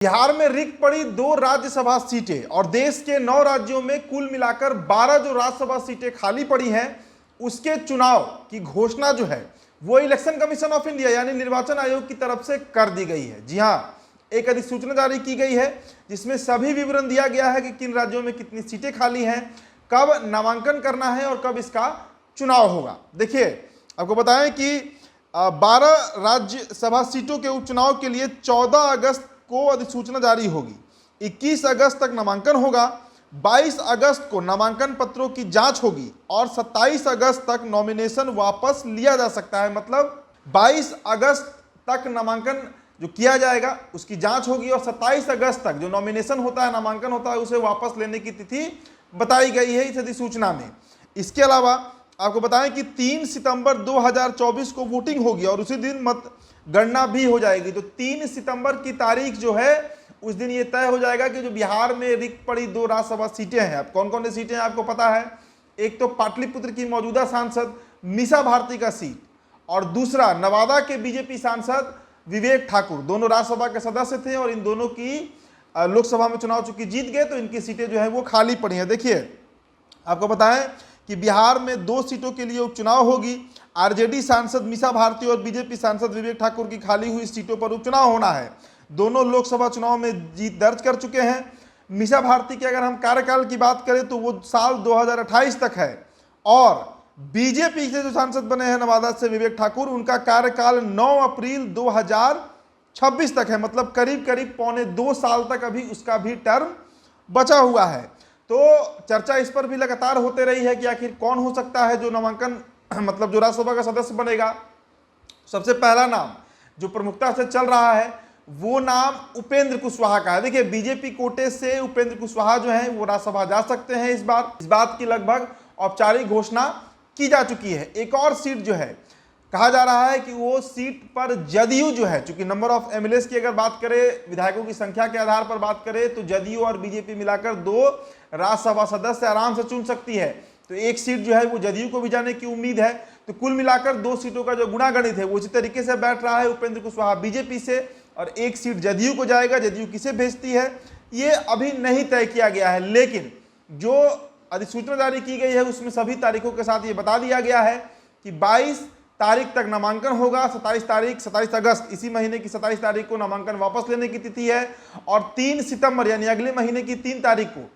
बिहार में रिक्त पड़ी 2 राज्यसभा सीटें और देश के 9 राज्यों में कुल मिलाकर 12 जो राज्यसभा सीटें खाली पड़ी हैं उसके चुनाव की घोषणा जो है वो इलेक्शन कमीशन ऑफ इंडिया यानी निर्वाचन आयोग की तरफ से कर दी गई है। जी हां, एक अधिसूचना जारी की गई है जिसमें सभी विवरण दिया गया है कि किन राज्यों में कितनी सीटें खाली हैं, कब नामांकन करना है और कब इसका चुनाव होगा। देखिए, आपको बताएं कि 12 राज्यसभा सीटों के उपचुनाव के लिए 14 अगस्त को अधिसूचना जारी होगी। 21 अगस्त तक नामांकन होगा, 22 अगस्त को नामांकन पत्रों की जांच होगी और 27 अगस्त तक नॉमिनेशन वापस लिया जा सकता है। मतलब 22 अगस्त तक नामांकन जो किया जाएगा उसकी जांच होगी और 27 अगस्त तक जो नॉमिनेशन होता है, नामांकन होता है, उसे वापस लेने की तिथि बताई गई है इस अधिसूचना में। इसके अलावा आपको बताएं कि 3 सितंबर 2024 को वोटिंग होगी और उसी दिन मतगणना भी हो जाएगी। तो 3 सितंबर की तारीख जो है उस दिन ये तय हो जाएगा कि जो बिहार में रिक्त पड़ी 2 राज्यसभा सीटें हैं, अब कौन कौन सी सीटें हैं आपको पता है। एक तो पाटलिपुत्र की मौजूदा सांसद मीसा भारती का सीट और दूसरा नवादा के बीजेपी सांसद विवेक ठाकुर, दोनों राज्यसभा के सदस्य थे और इन दोनों की लोकसभा में चुनाव चूंकि जीत गए तो इनकी सीटें जो है वो खाली पड़ी हैं। देखिए, आपको बताएं कि बिहार में 2 सीटों के लिए उपचुनाव होगी। आरजेडी सांसद मीसा भारती और बीजेपी सांसद विवेक ठाकुर की खाली हुई सीटों पर उपचुनाव होना है। दोनों लोकसभा चुनाव में जीत दर्ज कर चुके हैं। मीसा भारती के अगर हम कार्यकाल की बात करें तो वो साल 2028 तक है और बीजेपी से जो सांसद बने हैं नवादा से विवेक ठाकुर, उनका कार्यकाल 9 अप्रैल 2026 तक है। मतलब करीब करीब पौने 2 साल तक अभी उसका भी टर्म बचा हुआ है। तो चर्चा इस पर भी लगातार होते रही है कि आखिर कौन हो सकता है जो नामांकन मतलब जो राज्यसभा का सदस्य बनेगा। सबसे पहला नाम जो प्रमुखता से चल रहा है वो नाम उपेंद्र कुशवाहा का है। देखिए, बीजेपी कोटे से उपेंद्र कुशवाहा जो है वो राज्यसभा जा सकते हैं। इस बात की लगभग औपचारिक घोषणा की जा चुकी है। एक और सीट जो है कहा जा रहा है कि वो सीट पर जदयू जो है, चूंकि नंबर ऑफ एमएलए की अगर बात करें, विधायकों की संख्या के आधार पर बात करें तो जदयू और बीजेपी मिलाकर 2 राज्यसभा सदस्य आराम से चुन सकती है। तो एक सीट जो है वो जदयू को भी जाने की उम्मीद है। तो कुल मिलाकर 2 सीटों का जो गुणागणित है वो उसी तरीके से बैठ रहा है। उपेंद्र कुशवाहा बीजेपी से और एक सीट जदयू को जाएगा। जदयू किसे भेजती है ये अभी नहीं तय किया गया है, लेकिन जो अधिसूचना जारी की गई है उसमें सभी तारीखों के साथ ये बता दिया गया है कि 22 तारीख तक नामांकन होगा। 27 अगस्त इसी महीने की 27 तारीख को नामांकन वापस लेने की तिथि है और 3 सितंबर यानी अगले महीने की 3 तारीख को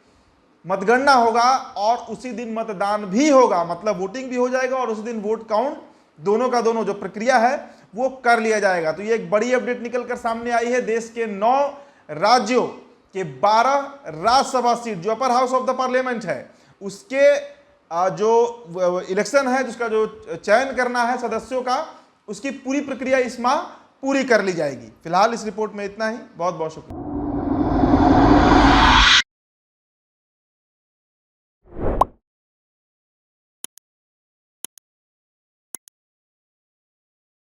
मतगणना होगा और उसी दिन मतदान भी होगा। मतलब वोटिंग भी हो जाएगा और उसी दिन वोट काउंट दोनों का दोनों जो प्रक्रिया है वो कर लिया जाएगा। तो ये एक बड़ी अपडेट निकल कर सामने आई है। देश के 9 राज्यों के 12 राज्यसभा सीट जो upper house of the parliament है उसके जो इलेक्शन है, जिसका जो चयन करना है सदस्यों का, उसकी पूरी प्रक्रिया इस माह पूरी कर ली जाएगी। फिलहाल इस रिपोर्ट में इतना ही। बहुत बहुत शुक्रिया।